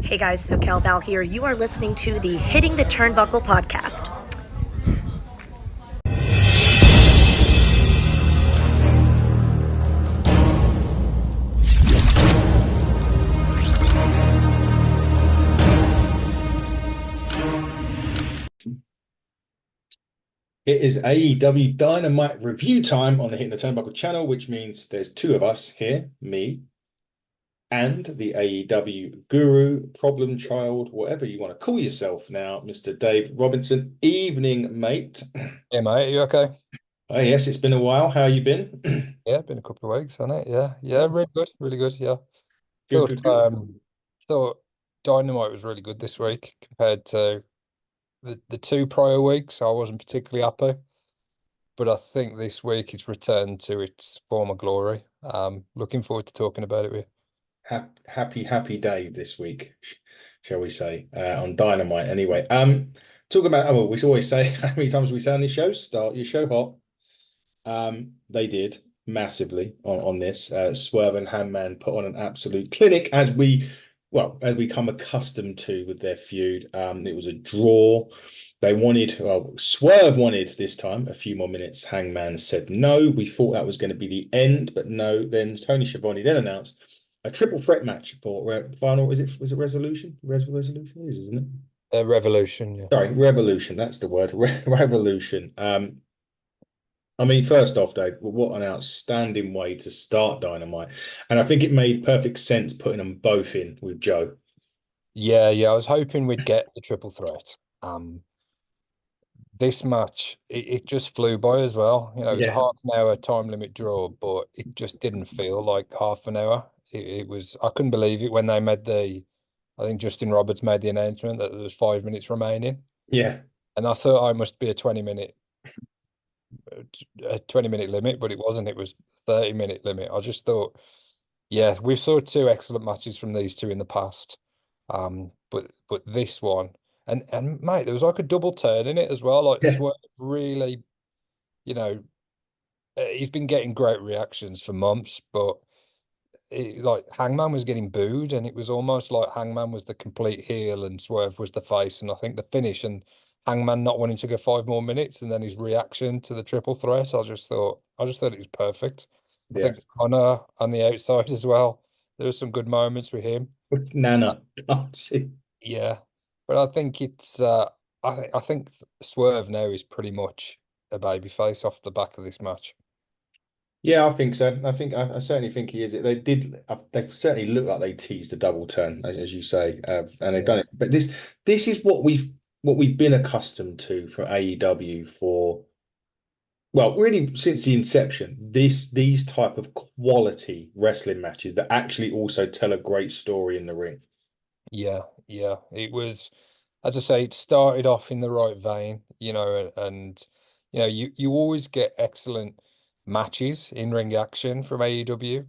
Hey guys, SoCal Val here. You are listening to the Hitting the Turnbuckle podcast. It is AEW Dynamite review time on the Hitting the Turnbuckle channel, which means there's two of us here, me and the AEW guru, problem child, whatever you want to call yourself now, Mr. Dave Robinson. Evening, mate. Yeah, mate, are you okay? Oh, yes, it's been a while. How you been? Yeah, been a couple of weeks, hasn't it? Yeah, yeah, Yeah, really good, really good. Yeah, good, thought good, good. thought Dynamite was really good this week compared to the two prior weeks. I wasn't particularly happy, but I think this week it's returned to its former glory. Looking forward to talking about it with you. Happy Dave this week, shall we say, on Dynamite anyway. Talk about, oh, well, we always say, how many times we say on this show, start your show hot. They did massively on this. Swerve and Hangman put on an absolute clinic as we come accustomed to with their feud. It was a draw. Swerve wanted this time a few more minutes. Hangman said no. We thought that was going to be the end, but no. Then Tony Schiavone then announced a triple threat match for final. Was it resolution? Resolution is, isn't it? Revolution, yeah. Sorry, revolution. That's the word. Revolution. I mean, first off, Dave, what an outstanding way to start Dynamite. And I think it made perfect sense putting them both in with Joe. Yeah, yeah. I was hoping we'd get the triple threat. This match, it just flew by as well. You know, it was a Yeah. half an hour time limit draw, but it just didn't feel like half an hour. It was, I couldn't believe it when they made I think Justin Roberts made the announcement that there was 5 minutes remaining. Yeah. And I thought I must be a 20 minute limit, but it wasn't. It was 30-minute limit. I just thought, yeah, we've saw two excellent matches from these two in the past. But this one, and mate, there was like a double turn in it as well. Like Yeah. Swerve really, you know, he's been getting great reactions for months, but like Hangman was getting booed, and it was almost like Hangman was the complete heel and Swerve was the face. And I think the finish and Hangman not wanting to go 5 more minutes, and then his reaction to the triple threat, I just thought it was perfect. I think Yes. Connor on the outside as well. There were some good moments with him. Nana. Dancing. Yeah, but I think I think Swerve now is pretty much a babyface off the back of this match. Yeah, I think so. I certainly think he is. They certainly look like they teased a double turn, as you say, and they've Yeah. done it. But this is what we've been accustomed to from AEW for, well, really since the inception, these type of quality wrestling matches that actually also tell a great story in the ring. Yeah, yeah. It was, as I say, it started off in the right vein, and you always get excellent matches in ring action from AEW.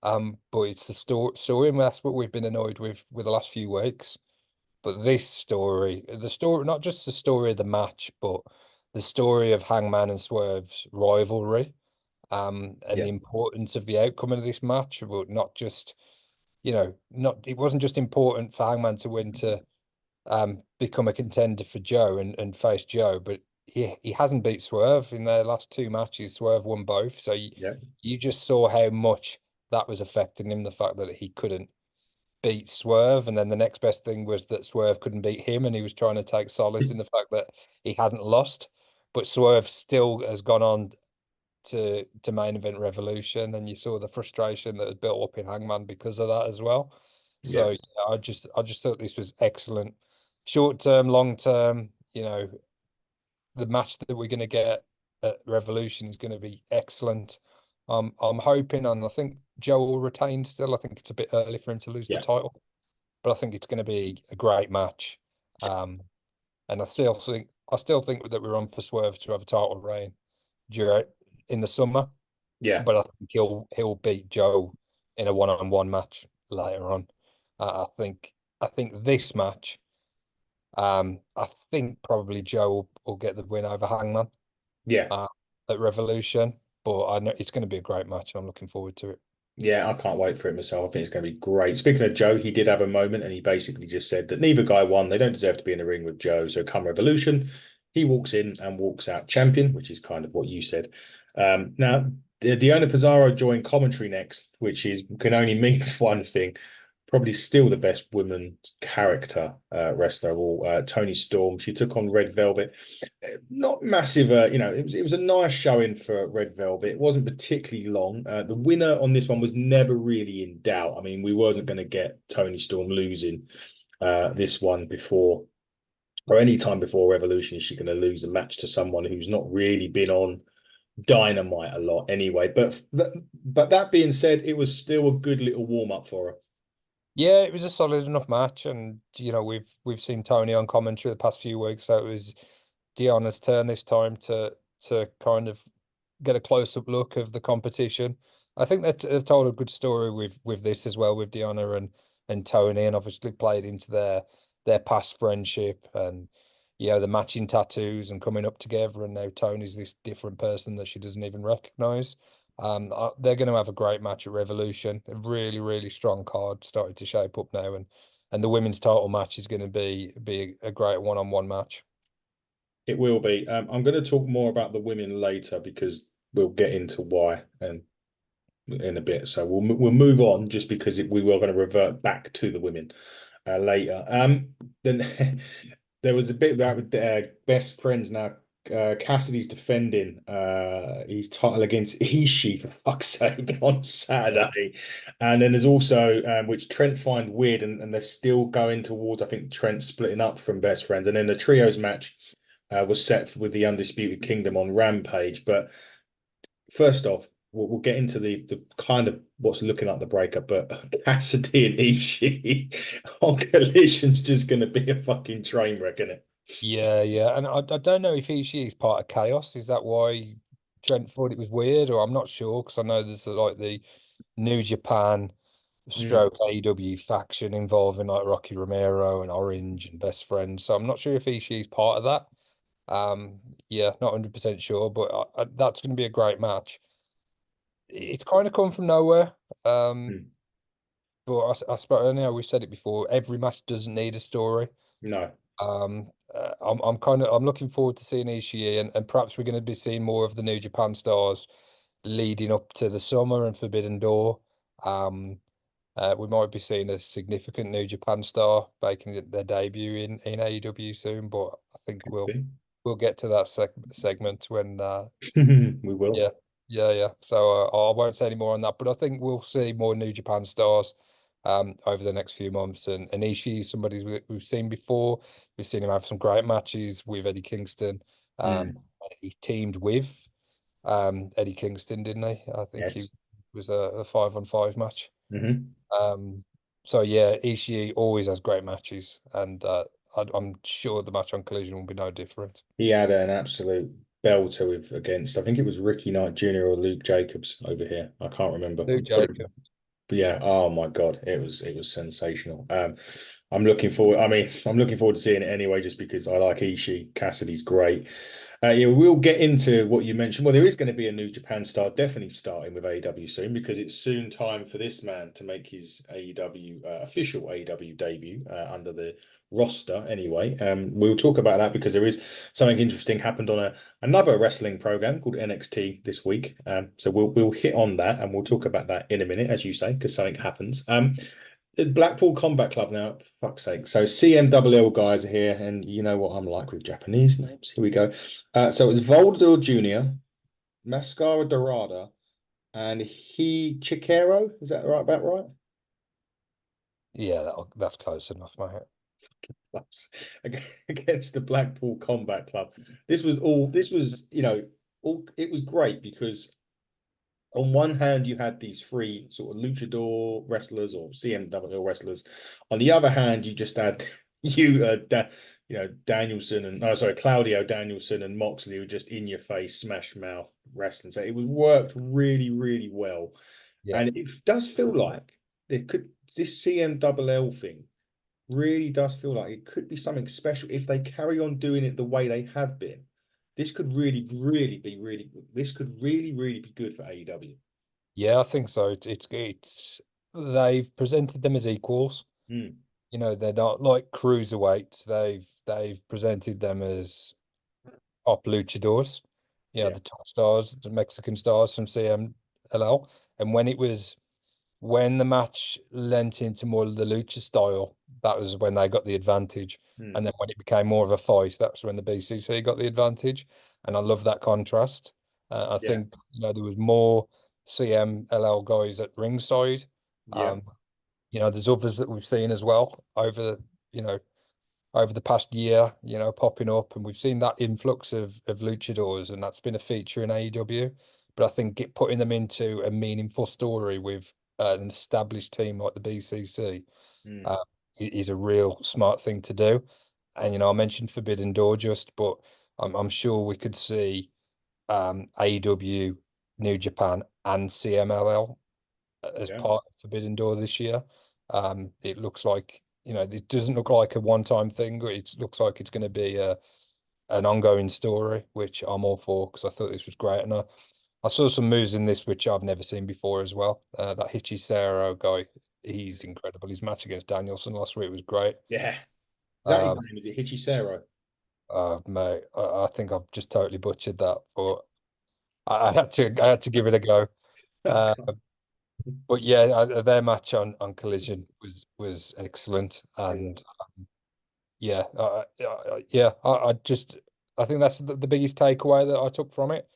But it's the story, and that's what we've been annoyed with the last few weeks. But this story, not just the story of the match, but the story of Hangman and Swerve's rivalry, and Yeah, the importance of the outcome of this match, but not just, not it wasn't just important for Hangman to win to become a contender for Joe and face Joe, but he hasn't beat Swerve in their last two matches. Swerve won both, so yeah, you just saw how much that was affecting him, the fact that he couldn't beat Swerve, and then the next best thing was that Swerve couldn't beat him, and he was trying to take solace in the fact that he hadn't lost. But Swerve still has gone on to main event Revolution, and you saw the frustration that had built up in Hangman because of that as well. yeah, So yeah, I just thought this was excellent. Short term, long term, the match that we're going to get at Revolution is going to be excellent. I'm hoping, and I think Joe will retain still. I think it's a bit early for him to lose the yeah, title, but I think it's going to be a great match. Um, and I still think that we're on for Swerve to have a title reign during in the summer, yeah, but I think he'll beat Joe in a one-on-one match later on. I think this match. I think probably Joe will get the win over Hangman yeah. uh, at Revolution, but I know it's going to be a great match. I'm looking forward to it. Yeah, I can't wait for it myself. I think it's going to be great. Speaking of Joe, he did have a moment and he basically just said that neither guy won. They don't deserve to be in the ring with Joe. So come Revolution, he walks in and walks out champion, which is kind of what you said. Now, Deonna Pizarro joined commentary next, which is can only mean one thing. Probably still the best woman character wrestler of all, Toni Storm. She took on Red Velvet. Not massive, it was a nice showing for Red Velvet. It wasn't particularly long. The winner on this one was never really in doubt. I mean, we wasn't going to get Toni Storm losing this one before or any time before Revolution. Is she going to lose a match to someone who's not really been on Dynamite a lot anyway? But that being said, it was still a good little warm up for her. Yeah, it was a solid enough match, and we've seen Tony on commentary the past few weeks, so it was Deanna's turn this time to kind of get a close up look of the competition. I think that they've told a good story with this as well, with Deanna and Tony, and obviously played into their past friendship and the matching tattoos and coming up together. And now Tony's this different person that she doesn't even recognize. They're going to have a great match at Revolution. A really, really strong card started to shape up now, and the women's title match is going to be a great one-on-one match. It will be. I'm going to talk more about the women later because we'll get into why and in a bit. So we'll move on just because we were going to revert back to the women later. Then there was a bit about best friends now. Cassidy's defending his title against Ishii for fuck's sake on Saturday, and then there's also which Trent find weird, and they're still going towards I think Trent splitting up from best friends, and then the trios match was set with the Undisputed Kingdom on Rampage. But first off, we'll get into the kind of what's looking like the breakup, but Cassidy and Ishii on Collision's just going to be a fucking train wreck, isn't it? Yeah, yeah, and I don't know if Ishii is part of Chaos. Is that why Trent thought it was weird, or I'm not sure because I know there's like the New Japan Mm. stroke AEW faction involving like Rocky Romero and Orange and Best Friends. So I'm not sure if Ishii is part of that. Yeah, not 100% sure, but that's going to be a great match. It's kind of come from nowhere. Mm. But I suppose, we said it before, every match doesn't need a story. No. I'm looking forward to seeing Ishii, and perhaps we're going to be seeing more of the New Japan stars leading up to the summer and Forbidden Door. We might be seeing a significant New Japan star making their debut in AEW soon, but I think we'll get to that segment when We will. yeah, yeah, yeah. So I won't say any more on that, but I think we'll see more New Japan stars over the next few months. And Ishii is somebody we've seen before. We've seen him have some great matches with Eddie Kingston. Um, Mm. he teamed with Eddie Kingston, didn't he? I think he Yes. was a 5-on-5 match. Hmm. Um, so yeah, Ishii always has great matches, and I'm sure the match on Collision will be no different. He had an absolute belter with against I think it was Ricky Knight Jr. or Luke Jacobs over here. I can't remember. Luke Jericho. But yeah, oh my God, it was sensational. I'm looking forward. I mean, I'm looking forward to seeing it anyway, just because I like Ishii. Cassidy's great. Yeah, we'll get into what you mentioned. Well, there is going to be a New Japan star, definitely starting with AEW soon, because it's soon time for this man to make his AEW official AEW debut under the roster. Anyway, we'll talk about that because there is something interesting happened on another wrestling program called NXT this week. So we'll hit on that and we'll talk about that in a minute, as you say, because something happens. The Blackpool Combat Club now, for fuck's sake. So CMLL guys are here, and you know what I'm like with Japanese names. Here we go. So it's Volador Jr., Mascara Dorada, and Hechicero. Is that right? About right? Yeah, that's close enough, mate. Clubs against the Blackpool Combat Club. This was all. This was all. It was great because on one hand, you had these three sort of luchador wrestlers or CMW wrestlers. On the other hand, you just had Danielson and sorry, Claudio Danielson and Moxley were just in your face, smash mouth wrestling. So it was worked really, really well, Yeah. and it does feel like this CMLL thing really does feel like it could be something special if they carry on doing it the way they have been. This could really, really be really good. This could really, really be good for AEW. Yeah, I think so. It's they've presented them as equals. Mm. You know, they're not like cruiserweights. They've presented them as top luchadors. You know, Yeah. the top stars, the Mexican stars from CMLL. And when the match lent into more of the lucha style, that was when they got the advantage. Mm. And then when it became more of a fight, that's when the BCC got the advantage. And I love that contrast. I Yeah. think, there was more CMLL guys at ringside. Yeah. Um, there's others that we've seen as well you know, over the past year, popping up, and we've seen that influx of luchadors, and that's been a feature in AEW. But I think putting them into a meaningful story with an established team like the BCC Mm. uh, is a real smart thing to do. And I mentioned Forbidden Door but I'm sure we could see AEW, New Japan, and CMLL as Yeah. part of Forbidden Door this year. It looks like, it doesn't look like a one-time thing. It looks like it's going to be an ongoing story, which I'm all for because I thought this was great. And I saw some moves in this which I've never seen before as well. That Hechicero guy, he's incredible. His match against Danielson last week was great. Yeah. Is that his Um, name? Is it Hechicero? Mate, I think I've just totally butchered that, but I had to give it a go. Uh, but yeah, their match on Collision was excellent, It was. and yeah, yeah, I think that's the biggest takeaway that I took from it,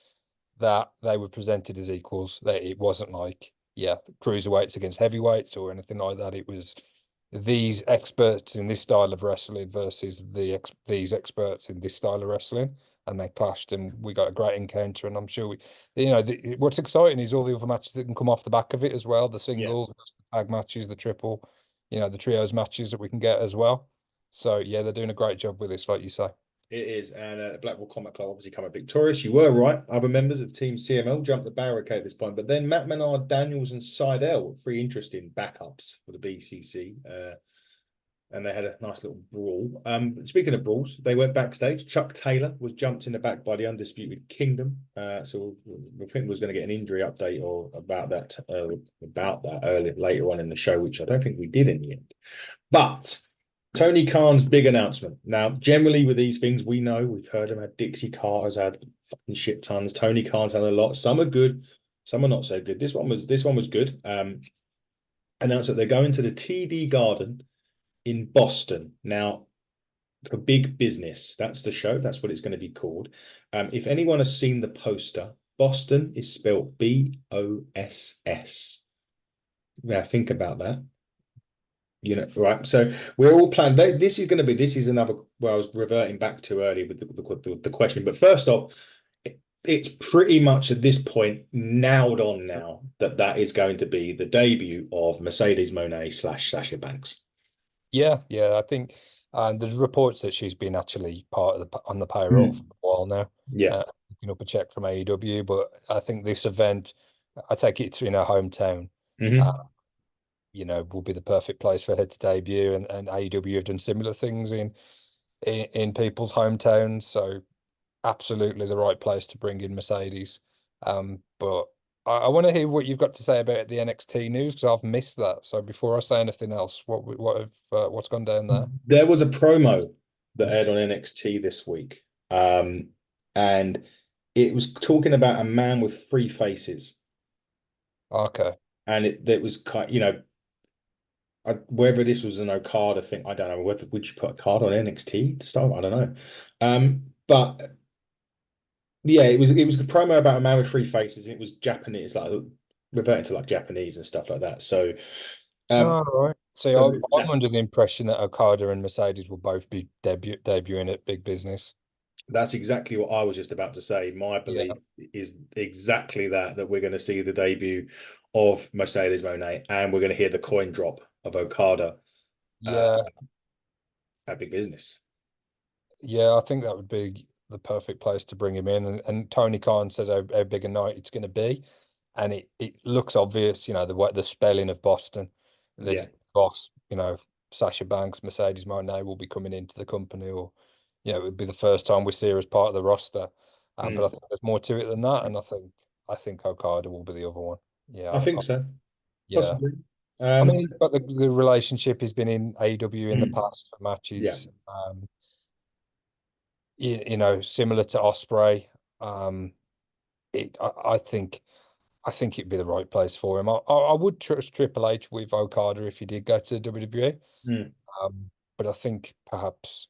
that they were presented as equals. That it wasn't like, cruiserweights against heavyweights or anything like that. It was these experts in this style of wrestling versus these experts in this style of wrestling, and they clashed, and we got a great encounter. And I'm sure what's exciting is all the other matches that can come off the back of it as well, the Yeah. singles, the tag matches, the triple, the trios matches that we can get as well. So yeah, they're doing a great job with this, like you say. It is, and Blackpool Combat Club obviously coming victorious. You were right. Other members of Team CML jumped the barricade at this point, but then Matt Menard, Daniels, and Seidel, three interesting backups for the BCC, and they had a nice little brawl. Speaking of brawls, they went backstage. Chuck Taylor was jumped in the back by the Undisputed Kingdom, so we think we're going to get an injury update or about that later on in the show, which I don't think we did in the end. But Tony Khan's big announcement. Now, generally with these things, we know we've heard them. Had Dixie Carter's had fucking shit tons. Tony Khan's had a lot. Some are good, some are not so good. This one was good. Announced that they're going to the TD Garden in Boston. Now, for Big Business, that's the show. That's what it's going to be called. If anyone has seen the poster, Boston is spelled BOSS. Now think about that. Right. So we're all planned. This is another where I was reverting back to earlier with the question. But first off, it's pretty much at this point nailed on now that is going to be the debut of Mercedes Moné / Sasha Banks. Yeah, yeah, I think there's reports that she's been actually part of on the payroll for a while now. Yeah. Picking up a check from AEW, but I think this event, I take it's in her hometown. Uh, Hmm. will be the perfect place for her to debut, and AEW have done similar things in people's hometowns, so absolutely the right place to bring in Mercedes. But I want to hear what you've got to say about the NXT news because I've missed that. So before I say anything else, what's gone down there? There was a promo that aired on NXT this week, and it was talking about a man with three faces, Okay. and it was whether this was an Okada thing, I don't know. Whether would you put a card on NXT to start? I don't know. But yeah, it was a promo about a man with three faces. And it was Japanese, like reverting to like Japanese and stuff like that. So, Oh, um, right. See, so I'm under the impression that Okada and Mercedes will both be debuting at Big Business. that's exactly what I was just about to say. My Yeah. belief is exactly that we're going to see the debut of Mercedes Moné and we're going to hear the coin drop of Okada uh, Yeah. at Big Business. Yeah, I think that would be the perfect place to bring him in. And Tony Khan said how big a night it's going to be. And it looks obvious, the spelling of Boston, Yeah. that boss, Sasha Banks, Mercedes Moné will be coming into the company, or, it would be the first time we see her as part of the roster. But I Mm. think there's more to it than that. And I think Okada will be the other one. Yeah, I think so, yeah. possibly. I mean, he's got the relationship. He's been in AEW in the Mm, past for yeah, matches. You know, similar to Osprey. Um, I think it'd be the right place for him. I would trust Triple H with Okada if he did go to WWE. mm, But I think perhaps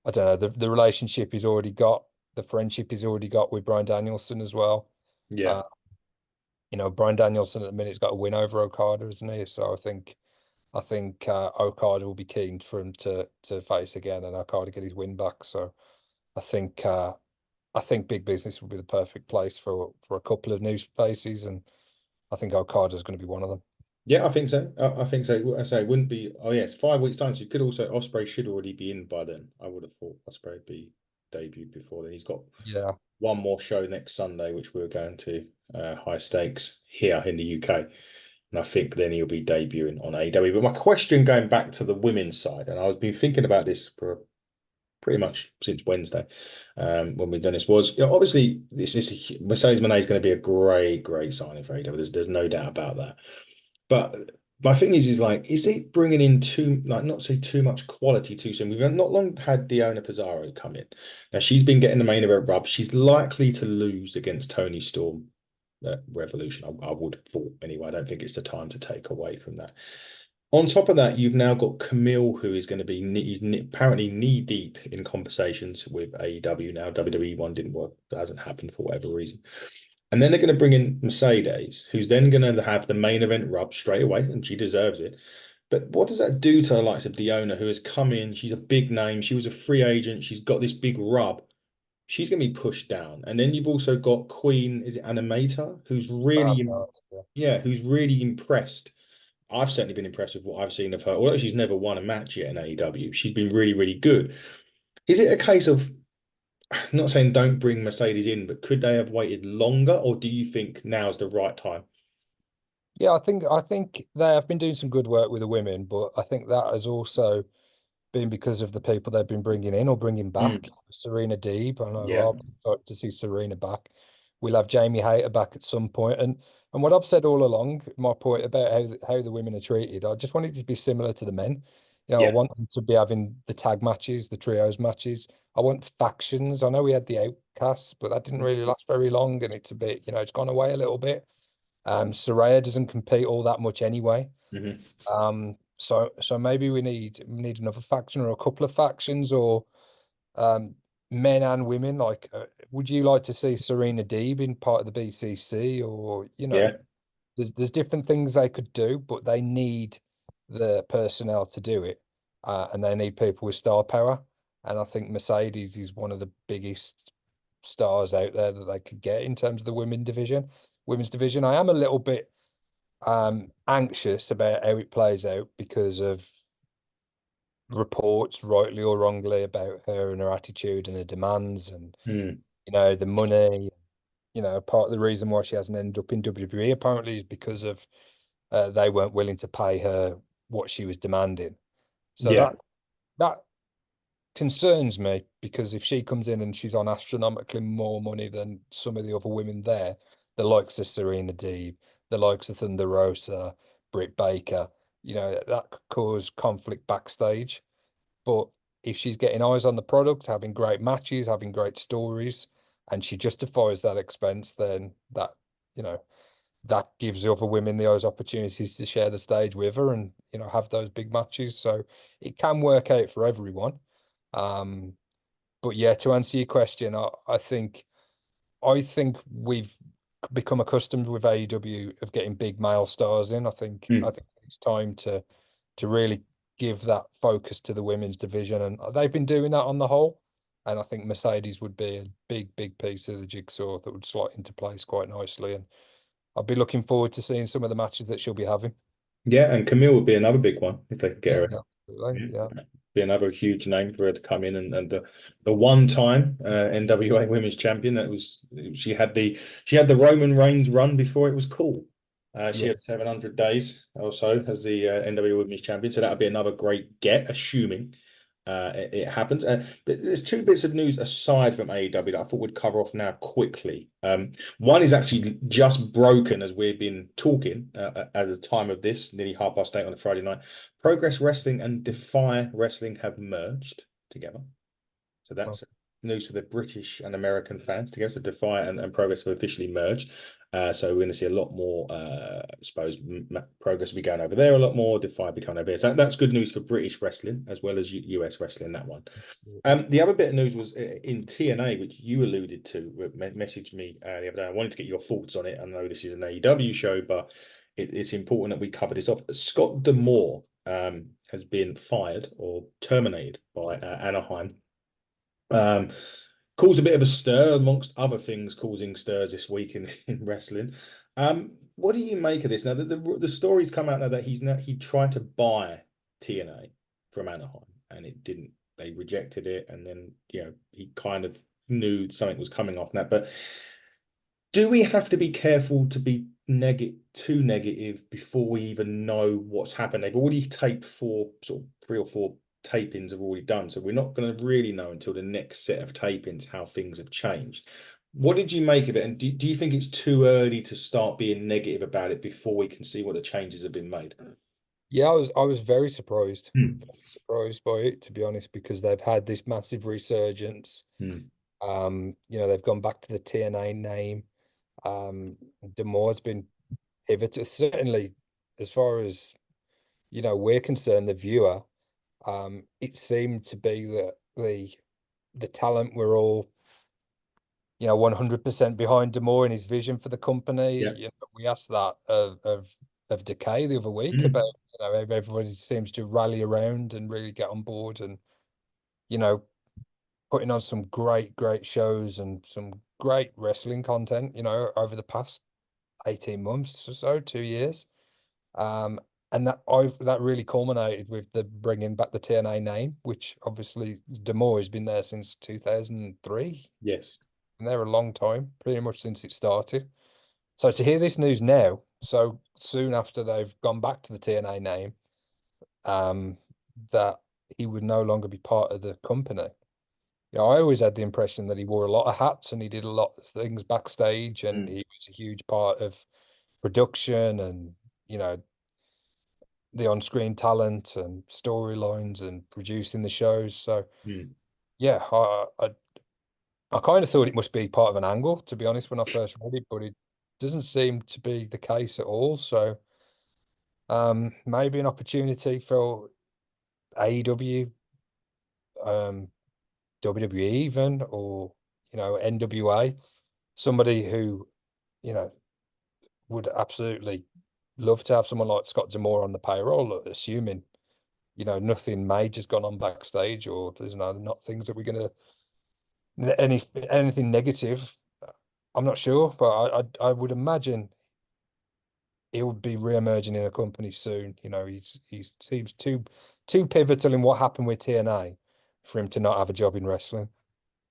I don't know the relationship he's already got, the friendship he's already got with Bryan Danielson as well. yeah. Uh, you know, Bryan Danielson at the minute's got a win over Okada, isn't he? So I think Okada will be keen for him to face again and Okada get his win back. So I think uh, I think big business would be the perfect place for a couple of new faces, and I think Okada's going to be one of them. Yeah, I think so. I think so. I say it wouldn't be. Oh yes, 5 weeks time. So you could also Osprey should already be in by then. I would have thought Osprey would be debuted before then. He's got Yeah, one more show next Sunday, which we're going to high stakes here in the UK, and I think then he'll be debuting on AEW. But my question going back to the women's side, and I've been thinking about this for pretty much since Wednesday, when we've done this, was obviously this is Mercedes Moné is going to be a great signing for AEW. There's no doubt about that. But my thing is like, is it bringing in too, like, not say too much quality too soon? We've not long had Deonna Pizarro come in. Now she's been getting the main event rub. She's likely to lose against Toni Storm at Revolution. I would have thought anyway. I don't think it's the time to take away from that. On top of that, you've now got Camille, who is going to be apparently knee deep in conversations with AEW now. WWE one didn't work. That hasn't happened for whatever reason. And then they're going to bring in Mercedes, who's then going to have the main event rub straight away, and she deserves it. But what does that do to the likes of Deonna, who has come in? She's a big name. She was a free agent. She's got this big rub. She's going to be pushed down. And then you've also got Queen, is it Animator, who's bad really, part, yeah. yeah, who's really impressed. I've certainly been impressed with what I've seen of her. Although she's never won a match yet in AEW, she's been really good. Is it a case of, I'm not saying don't bring Mercedes in, but could they have waited longer, or do you think now's the right time? Yeah, I think they have been doing some good work with the women, but I think that has also been because of the people they've been bringing in or bringing back. Mm, Serena Deeb, I know yeah. I'll be excited to see Serena back. We'll have Jamie Hayter back at some point, and what I've said all along, my point about how the women are treated, I just want it to be similar to the men. You know, I Yeah. want them to be having the tag matches, the trios matches. I want factions. I know we had the outcasts, but that didn't really last very long, and it's a bit, you know, it's gone away a little bit. Soraya doesn't compete all that much anyway. Hmm. So maybe we need another faction or a couple of factions or um men and women. Like, would you like to see Serena Deeb in part of the BCC, or you know, Yeah. there's different things they could do, but they need the personnel to do it, and they need people with star power. And I think Mercedes is one of the biggest stars out there that they could get in terms of the women's division. I am a little bit anxious about how it plays out because of reports, rightly or wrongly, about her and her attitude and her demands and Mm. you know the money. You know, part of the reason why she hasn't ended up in WWE apparently is because of they weren't willing to pay her what she was demanding. So Yeah. that concerns me because if she comes in and she's on astronomically more money than some of the other women there, the likes of Serena Deeb, the likes of Thunder Rosa, Britt Baker, you know, that could cause conflict backstage. But if she's getting eyes on the product, having great matches, having great stories, and she justifies that expense, then that, you know, that gives the other women those opportunities to share the stage with her and, you know, have those big matches. So it can work out for everyone. Um, but yeah, to answer your question, I think we've become accustomed with AEW of getting big male stars in. I Mm. think it's time to really give that focus to the women's division, and they've been doing that on the whole. And I think Mercedes would be a big piece of the jigsaw that would slot into place quite nicely. And I'll be looking forward to seeing some of the matches that she'll be having. Yeah, and Camille would be another big one if they could get Yeah, her yeah, absolutely. in. Yeah, Yeah. Be another huge name for her to come in and the one time NWA Women's Champion that was she had the Roman Reigns run before it was cool. She yeah, had 700 days or so as the NWA Women's Champion, so that would be another great get, assuming it happens. There's two bits of news aside from AEW that I thought would cover off now quickly. One is actually just broken as we've been talking at the time of this, nearly 8:30 on a Friday night. Progress Wrestling and Defy Wrestling have merged together. So that's news for the British and American fans together. So Defy and Progress have officially merged. So we're going to see a lot more, I suppose, Progress will be going over there a lot more, Defy be coming over here. So that's good news for British wrestling as well as US wrestling, that one. The other bit of news was in TNA, which you alluded to, messaged me the other day. I wanted to get your thoughts on it. I know this is an AEW show, but it's important that we cover this off. Scott D'Amore has been fired or terminated by Anaheim. Caused a bit of a stir amongst other things causing stirs this week in wrestling. What do you make of this? Now the stories come out now that he tried to buy TNA from Anaheim and it didn't. They rejected it, and then he kind of knew something was coming off that. But do we have to be careful to be too negative before we even know what's happened? They've already taped sort of 3 or 4 tapings have already done, so we're not going to really know until the next set of tapings how things have changed. What did you make of it, and do you think it's too early to start being negative about it before we can see what the changes have been made? Yeah, I was very surprised by it, to be honest, because they've had this massive resurgence. They've gone back to the TNA name. D'Amore's been pivoted, certainly as far as we're concerned, the viewer. It seemed to be that the talent were all 100% behind D'Amore and his vision for the company. Yeah. We asked that of Decay the other week about everybody seems to rally around and really get on board, and putting on some great shows and some great wrestling content over the past 18 months or so, 2 years. And that really culminated with the bringing back the TNA name, which obviously D'Amore has been there since 2003. Yes. And they're a long time, pretty much since it started. So to hear this news now, so soon after they've gone back to the TNA name, that he would no longer be part of the company. I always had the impression that he wore a lot of hats and he did a lot of things backstage, and he was a huge part of production and the on-screen talent and storylines and producing the shows. So yeah, I kind of thought it must be part of an angle, to be honest, when I first read it, but it doesn't seem to be the case at all. So maybe an opportunity for AEW, WWE even, or NWA, somebody who would absolutely love to have someone like Scott D'Amore on the payroll, assuming nothing major's gone on backstage, or there's not things that we're gonna anything negative. I'm not sure, but I would imagine he would be re-emerging in a company soon. He seems too pivotal in what happened with TNA for him to not have a job in wrestling.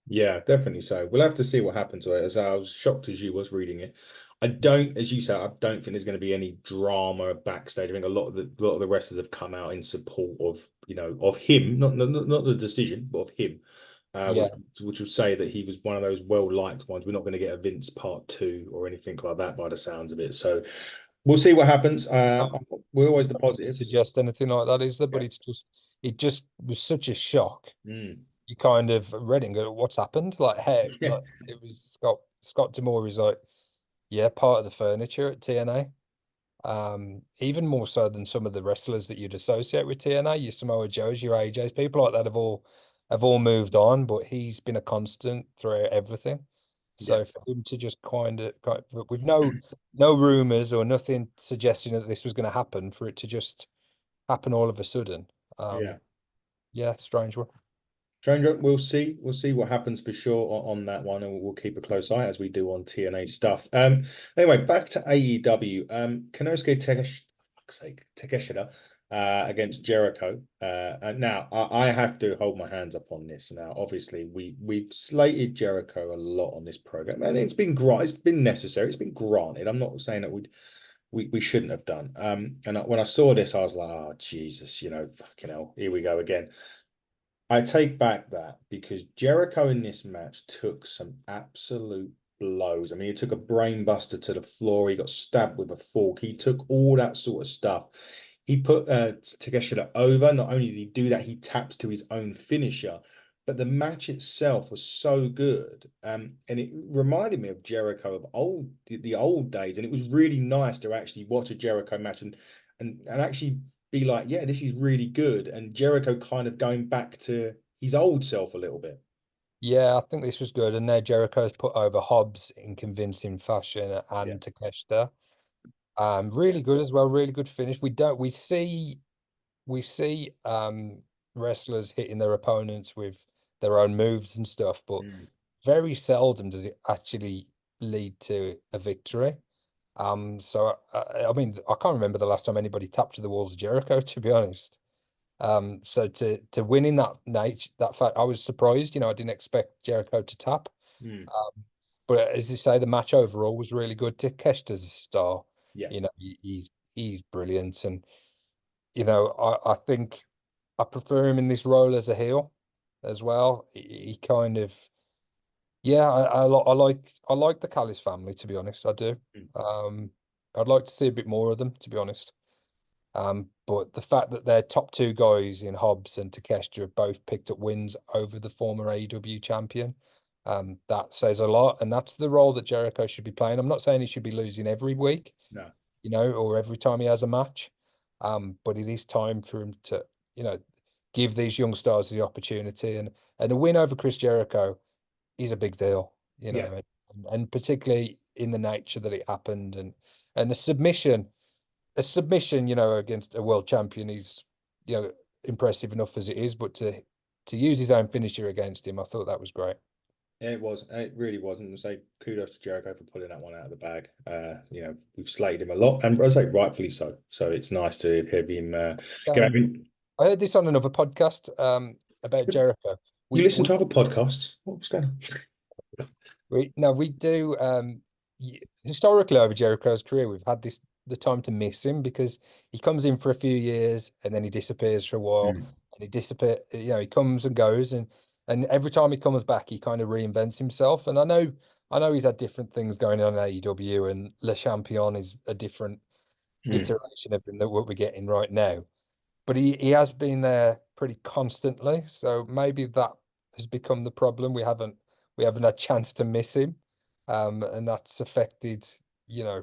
Yeah, definitely so. We'll have to see what happens to it. As I was shocked as you was reading it. I don't, as you said, I don't think there's going to be any drama backstage. I think a lot of the wrestlers have come out in support of of him, not the decision, but of him. Yeah. Which will say that he was one of those well-liked ones. We're not going to get a Vince part 2 or anything like that by the sounds of it. So we'll see what happens. We're always the Nothing to positives. suggest anything like that, is there? But Yeah. it just was such a shock. You kind of read it and go, "What's happened?" Like, hey, Yeah. like, it was Scott D'Amore is like, yeah, part of the furniture at TNA. Even more so than some of the wrestlers that you'd associate with TNA, your Samoa Joes, your AJs, people like that have all moved on, but he's been a constant throughout everything. So Yeah. for him to just kind of with no rumors or nothing suggesting that this was going to happen, for it to just happen all of a sudden, Yeah. yeah, strange one. Stranger, we'll see. We'll see what happens for sure on that one, and we'll keep a close eye as we do on TNA stuff. Anyway, back to AEW. Konosuke Takeshita against Jericho. And now I have to hold my hands up on this. Now, obviously, we've slated Jericho a lot on this program, and it's been necessary. It's been granted. I'm not saying that we shouldn't have done. And when I saw this, I was like, oh Jesus, fucking hell, here we go again. I take back that because Jericho in this match took some absolute blows. I mean, he took a brain buster to the floor. He got stabbed with a fork. He took all that sort of stuff. He put Takeshita over. Not only did he do that, he tapped to his own finisher. But the match itself was so good, and it reminded me of Jericho of the old days. And it was really nice to actually watch a Jericho match and actually be like, yeah, this is really good. And Jericho kind of going back to his old self a little bit. Yeah, I think this was good. And now Jericho's put over Hobbs in convincing fashion Yeah. and Takeshita. Really good as well, really good finish. We see wrestlers hitting their opponents with their own moves and stuff, but Mm. very seldom does it actually lead to a victory. So I mean, I can't remember the last time anybody tapped to the walls of Jericho, to be honest. So to win in that fact, I was surprised. I didn't expect Jericho to tap. Mm. But as you say, the match overall was really good. Takeshita's a star. Yeah. He's brilliant, and I think I prefer him in this role as a heel as well. He kind of, yeah, I like the Callis family, to be honest. I do. Mm. Um, I'd like to see a bit more of them, to be honest. But the fact that their top two guys in Hobbs and Takeshita have both picked up wins over the former AEW champion, that says a lot. And that's the role that Jericho should be playing. I'm not saying he should be losing every week, No. or every time he has a match. But it is time for him to, give these young stars the opportunity. And a win over Chris Jericho is a big deal, Yeah. and particularly in the nature that it happened, and a submission, against a world champion is, impressive enough as it is, but to use his own finisher against him, I thought that was great. Yeah, it was. It really wasn't. I say kudos to Jericho for pulling that one out of the bag. We've slated him a lot, and I say rightfully so. So it's nice to have him get out. Um, I heard this on another podcast about Jericho. You We listen we to other podcasts. What's going on? we no we do historically over Jericho's career, we've had the time to miss him because he comes in for a few years and then he disappears for a while, Mm. and he disappear he comes and goes, and every time he comes back he kind of reinvents himself. And I know he's had different things going on in AEW, and Le Champion is a different Mm. iteration of him than what we're getting right now, but he has been there pretty constantly. So maybe that has become the problem. We haven't had a chance to miss him, and that's affected, you know,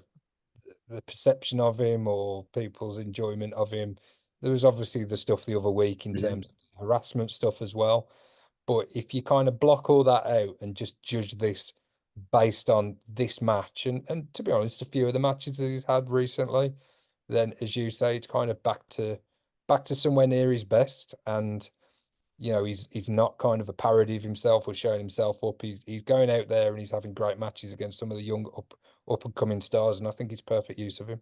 the perception of him or people's enjoyment of him. There was obviously the stuff the other week in Mhm. terms of harassment stuff as well. But if you kind of block all that out and just judge this based on this match, and to be honest, a few of the matches that he's had recently, then as you say, it's kind of back to somewhere near his best. And he's not kind of a parody of himself or showing himself up. He's going out there and he's having great matches against some of the young up and coming stars, and I think it's perfect use of him.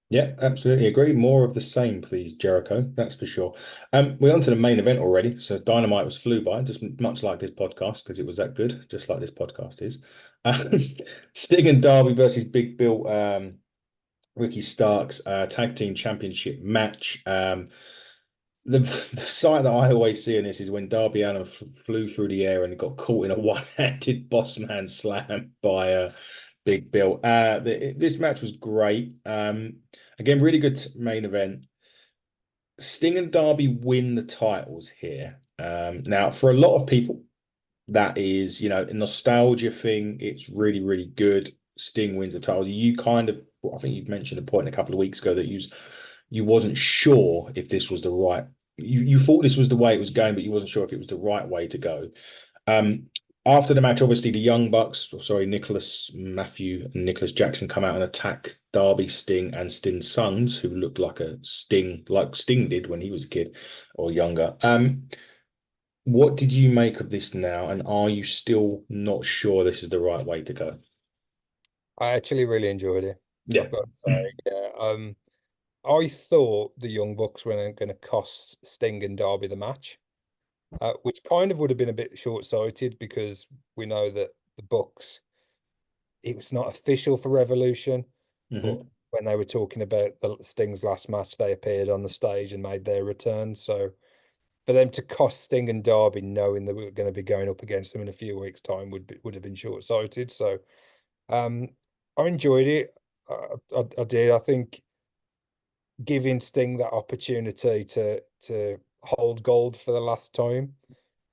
Yeah, absolutely agree. More of the same, please, Jericho. That's for sure. We're on to the main event already. So Dynamite was flew by, just much like this podcast, because it was that good, just like this podcast is. Um, Sting and Darby versus Big Bill, Ricky Starks, tag team championship match. The sight that I always see in this is when Darby Allin flew through the air and got caught in a one-handed boss man slam by Big Bill. This match was great. Again, really good main event. Sting and Darby win the titles here. Now, for a lot of people, that is, a nostalgia thing. It's really, really good. Sting wins the title. I think you mentioned a point a couple of weeks ago that you wasn't sure if this was the right. You thought this was the way it was going, but you wasn't sure if it was the right way to go. Um, After the match, obviously the Young Bucks, sorry, Nicholas Matthew and Nicholas Jackson come out and attack Darby, Sting, and Sting's sons, who looked like Sting did when he was a kid or younger. What did you make of this now, and are you still not sure this is the right way to go? I actually really enjoyed it. Yeah. I've got to say, yeah. I thought the Young Bucks were going to cost Sting and Darby the match, which kind of would have been a bit short-sighted because we know that the Bucks, it was not official for Revolution, but Hmm. when they were talking about the Sting's last match, they appeared on the stage and made their return. So for them to cost Sting and Darby, knowing that we were going to be going up against them in a few weeks' time, would have been short-sighted. So I enjoyed it. I did. I think giving Sting that opportunity to hold gold for the last time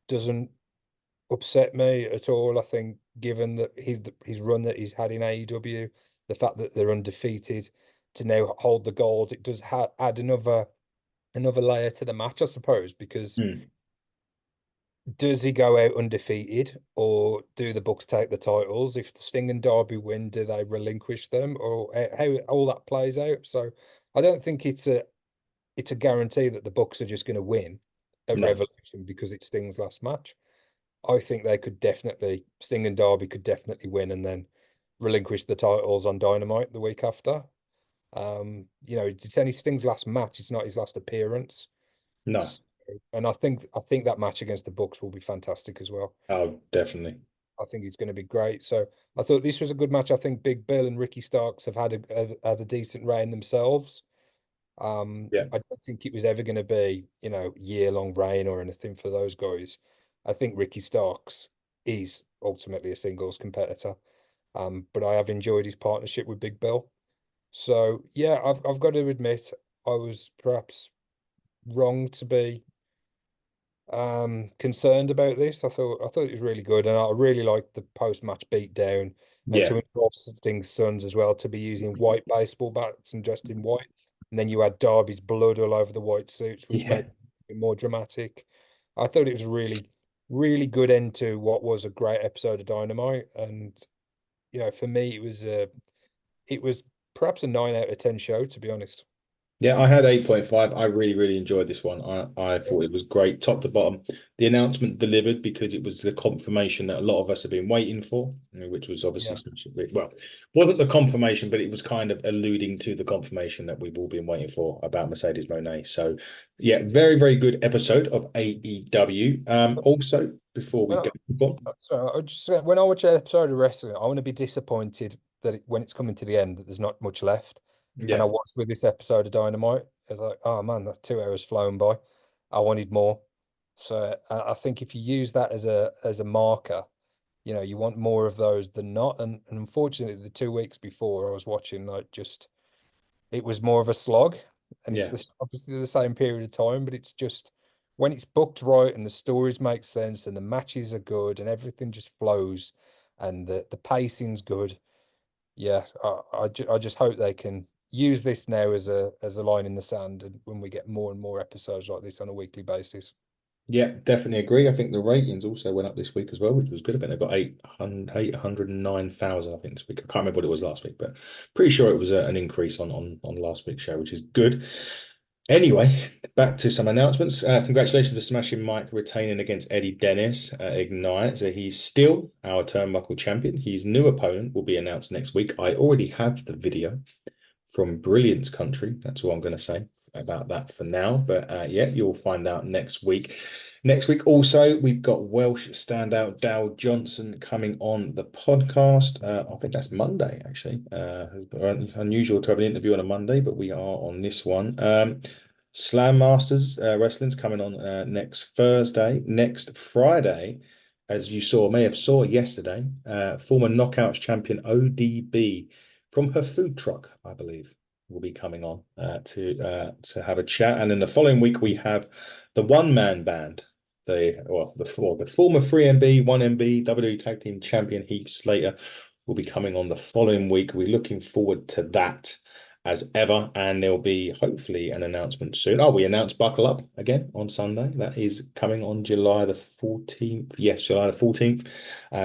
doesn't upset me at all. I think given that his run that he's had in AEW, the fact that they're undefeated, to now hold the gold, it does add another layer to the match, I suppose, because does he go out undefeated, or do the Bucks take the titles? If Sting and Darby win, do they relinquish them, or how all that plays out? So I don't think it's a guarantee that the Bucks are just going to win at No, Revolution because it's Sting's last match. I think Sting and Darby could definitely win and then relinquish the titles on Dynamite the week after. It's only Sting's last match. It's not his last appearance. no. And I think that match against the Bucks will be fantastic as well. Oh, definitely. I think it's going to be great. So I thought this was a good match. I think Big Bill and Ricky Starks have had a decent reign themselves. Yeah. I don't think it was ever going to be, year-long reign or anything for those guys. I think Ricky Starks is ultimately a singles competitor. But I have enjoyed his partnership with Big Bill. So yeah, I've got to admit I was perhaps wrong to be concerned about this. I thought it was really good, and I really liked the post-match beatdown, and Yeah. to involve Sting's sons as well, to be using white baseball bats and dressed in white, and then you had Darby's blood all over the white suits, which Yeah. made it more dramatic. I thought it was a really, really good end to what was a great episode of Dynamite, and for me it was perhaps a 9 out of 10 show, to be honest. Yeah, I had 8.5. I really, really enjoyed this one. I Yeah. thought it was great, top to bottom. The announcement delivered because it was the confirmation that a lot of us have been waiting for, which was obviously, Yeah. well, wasn't the confirmation, but it was kind of alluding to the confirmation that we've all been waiting for about Mercedes Moné. So, yeah, very, very good episode of AEW. Also, before we When I, go on. so I just when I watch an episode of wrestling, I want to be disappointed that when it's coming to the end, that there's not much left. And I Yeah, watched with this episode of Dynamite, I was like, oh man, that's 2 hours flown by. I wanted more. So I think if you use that as a marker, you want more of those than not. And unfortunately, the 2 weeks before I was watching, it was more of a slog, and it's yeah. this obviously the same period of time, but it's just when it's booked right and the stories make sense and the matches are good and everything just flows and the pacing's good. Yeah, I just hope they can use this now as a line in the sand, and when we get more and more episodes like this on a weekly basis. Yeah, definitely agree. I think the ratings also went up this week as well, which was good. I think they got 809,000, I think, this week. I can't remember what it was last week, but pretty sure it was an increase on last week's show, which is good. Anyway, back to some announcements. Congratulations to Smashing Mike retaining against Eddie Dennis at Ignite. So he's still our turnbuckle champion. His new opponent will be announced next week. I already have the video from Brilliance Country. That's all I'm going to say about that for now. But yeah, you'll find out next week. Next week, also, we've got Welsh standout Dow Johnson coming on the podcast. I think that's Monday, actually. Unusual to have an interview on a Monday, but we are on this one. Slam Masters Wrestling's coming on next Thursday. Next Friday, as you may have saw yesterday, former Knockouts champion ODB from her food truck, I believe, will be coming on to have a chat. And then the following week, we have the one-man band, the former 3MB, 1MB WWE Tag Team Champion Heath Slater will be coming on the following week. We're looking forward to that as ever, and there'll be hopefully an announcement soon. Oh, we announced Buckle Up again on Sunday. That is coming on July the 14th. Yes, July the 14th.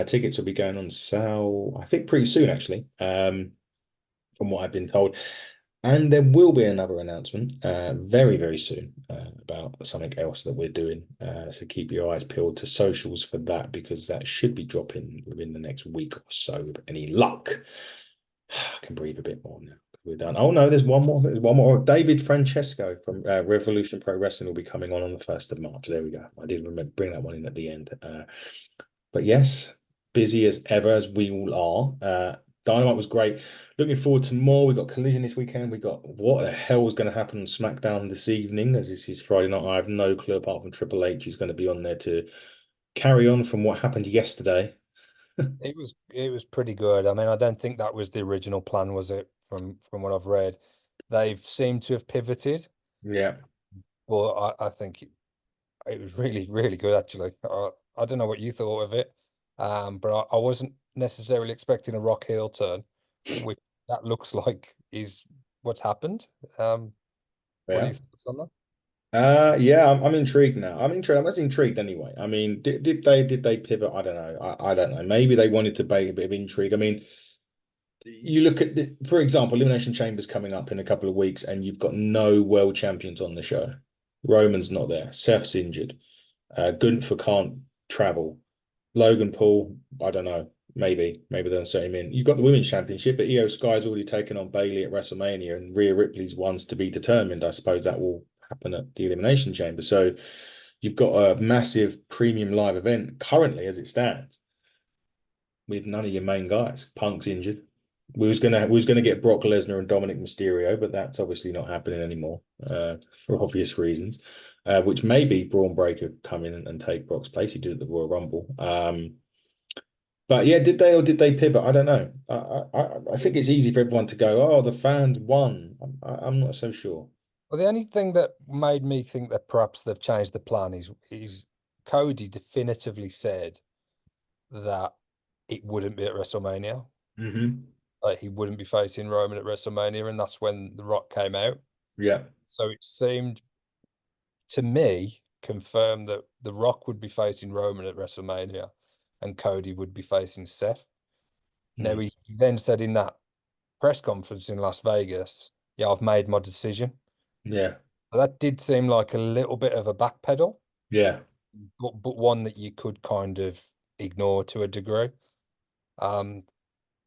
Tickets will be going on sale, I think, pretty soon, actually. From what I've been told. And there will be another announcement very, very soon about something else that we're doing. So keep your eyes peeled to socials for that, because that should be dropping within the next week or so, with any luck. I can breathe a bit more now. We're done. Oh no, there's one more. There's one more. David Francesco from Revolution Pro Wrestling will be coming on the 1st of March. There we go. I did remember bring that one in at the end. But yes, busy as ever, as we all are. Dynamite was great. Looking forward to more. We got Collision this weekend. We got what the hell is going to happen on SmackDown this evening, as this is Friday night. I have no clue apart from Triple H is going to be on there to carry on from what happened yesterday. It was pretty good. I mean, I don't think that was the original plan, was it? From what I've read, they've seemed to have pivoted, Yeah. but I think it was really, really good actually. I don't know what you thought of it, but I wasn't necessarily expecting a Rock heel turn, which that looks like is what's happened. What are Yeah. your thoughts on that? Yeah, I'm intrigued now. I'm intrigued. I was intrigued anyway. I mean, did they pivot? I don't know. I don't know. Maybe they wanted to bait a bit of intrigue. I mean, you look at for example, Elimination Chamber's coming up in a couple of weeks, and you've got no world champions on the show. Roman's not there. Seth's injured. Gunther can't travel. Logan Paul, I don't know. Maybe they'll set him in. You've got the women's championship, but Io Sky's already taken on Bailey at WrestleMania, and Rhea Ripley's one's to be determined. I suppose that will happen at the Elimination Chamber. So you've got a massive premium live event currently as it stands with none of your main guys. Punk's injured. We was gonna get Brock Lesnar and Dominic Mysterio, but that's obviously not happening anymore for obvious reasons. Which maybe Braun Breaker come in and take Brock's place. He did at the Royal Rumble. But yeah, did they or did they pivot? I don't know. I think it's easy for everyone to go, oh, the fans won. I'm not so sure. Well, the only thing that made me think that perhaps they've changed the plan is Cody definitively said that it wouldn't be at WrestleMania. Hmm. Like he wouldn't be facing Roman at WrestleMania, and that's when The Rock came out. Yeah. So it seemed to me confirmed that The Rock would be facing Roman at WrestleMania and Cody would be facing Seth. Now Mm. he then said in that press conference in Las Vegas, yeah, I've made my decision. Yeah. That did seem like a little bit of a backpedal, Yeah. but one that you could kind of ignore to a degree. Um,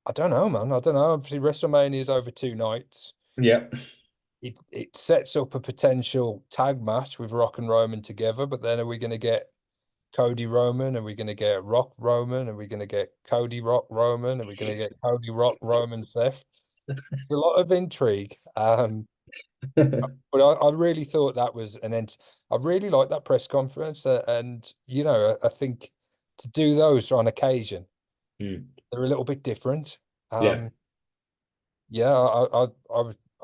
I don't know, man. I don't know. Obviously, WrestleMania is over 2 nights. Yeah. It sets up a potential tag match with Rock and Roman together, but then are we going to get Cody Roman? Are we going to get Rock Roman? Are we going to get Cody Rock Roman? Are we going to get Cody Rock Roman Seth? There's a lot of intrigue. But I really thought that was an end. I really liked that press conference, and I think to do those on occasion, Mm. they're a little bit different. Yeah. Yeah,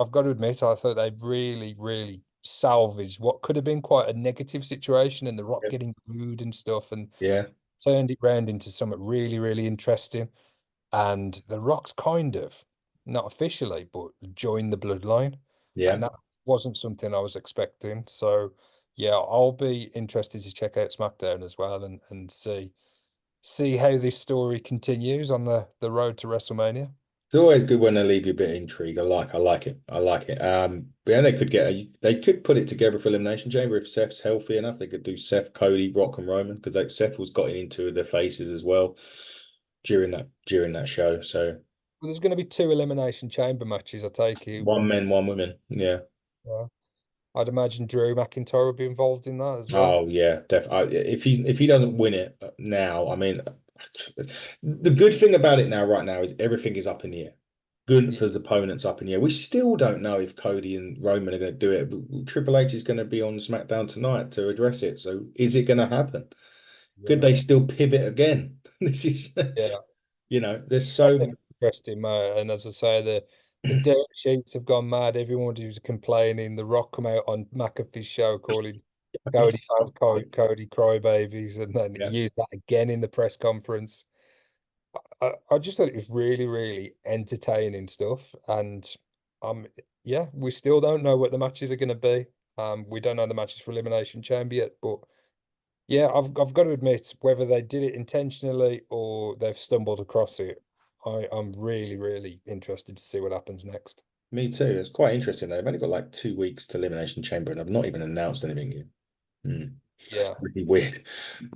I've got to admit, I thought they really, really salvaged what could have been quite a negative situation and The Rock getting booed and stuff, and Yeah. turned it round into something really, really interesting. And The Rock's kind of, not officially, but joined the bloodline. Yeah. And that wasn't something I was expecting. So yeah, I'll be interested to check out SmackDown as well and see how this story continues on the road to WrestleMania. It's always good when they leave you a bit intrigued. I like it. I like it. But yeah, they could put it together for Elimination Chamber if Seth's healthy enough. They could do Seth, Cody, Rock, and Roman because like Seth was got into their faces as well during that show. So Well, there's going to be 2 Elimination Chamber matches, I take it. one men, one women. Yeah. Uh, I'd imagine Drew McIntyre will be involved in that as well. Oh yeah, definitely. If he doesn't win it now, I mean, the good thing about it now, right now, is everything is up in the air. Yeah, Gunther's opponent's up in the air. We still don't know if Cody and Roman are going to do it. But Triple H is going to be on SmackDown tonight to address it. So is it going to happen? Could yeah, they still pivot again? This is, yeah. there's so Interesting, mate. And as I say, the dirt sheets have gone mad. Everyone who's complaining. The Rock come out on McAfee's show calling Cody fans Cody crybabies, and then he yeah, used that again in the press conference. I just thought it was really, really entertaining stuff. And yeah, we still don't know what the matches are going to be. We don't know the matches for Elimination Chamber yet, but yeah, I've got to admit, whether they did it intentionally or they've stumbled across it, I'm really, really interested to see what happens next. me too. It's quite interesting. They've only got like 2 weeks to Elimination Chamber, and I've not even announced anything yet. Hmm. Yeah. It's really weird.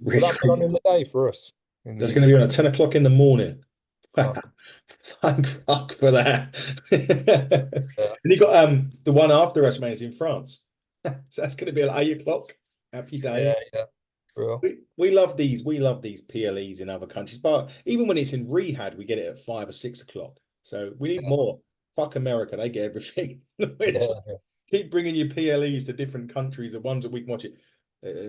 Will Really, that be on in the day for us in the that's going to be UK? on at 10 o'clock in the morning. Oh, Fuck for that. yeah, And you got the one after WrestleMania is in France. So that's going to be at 8 o'clock. Happy yeah, day. yeah. Bro. We love these. We love these PLEs in other countries, but even when it's in Riyadh, we get it at 5 or 6 o'clock. So we need more. Fuck America, they get everything. Yeah. Keep bringing your PLEs to different countries, the ones that we can watch it.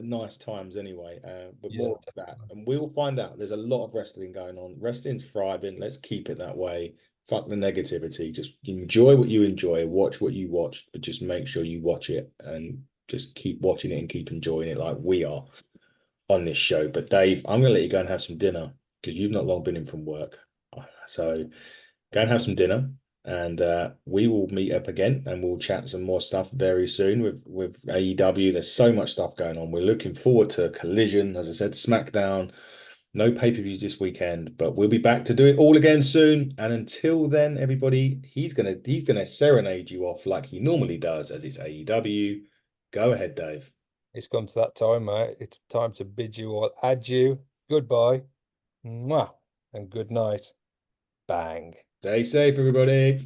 Nice times anyway, but Yeah, more of that, and we'll find out. There's a lot of wrestling going on. Wrestling's thriving. Let's keep it that way. Fuck the negativity. Just enjoy what you enjoy, watch what you watch, but just make sure you watch it and just keep watching it and keep enjoying it like we are on this show. But Dave, I'm gonna let you go and have some dinner because you've not long been in from work. So go and have some dinner, and we will meet up again and we'll chat some more stuff very soon with AEW. There's so much stuff going on. We're looking forward to Collision, as I said, SmackDown. No pay-per-views this weekend, but we'll be back to do it all again soon. And until then, everybody, he's gonna serenade you off like he normally does, as it's AEW. Go ahead, Dave. It's come to that time, mate. It's time to bid you all adieu, goodbye, mwah, and good night. Bang. Stay safe, everybody.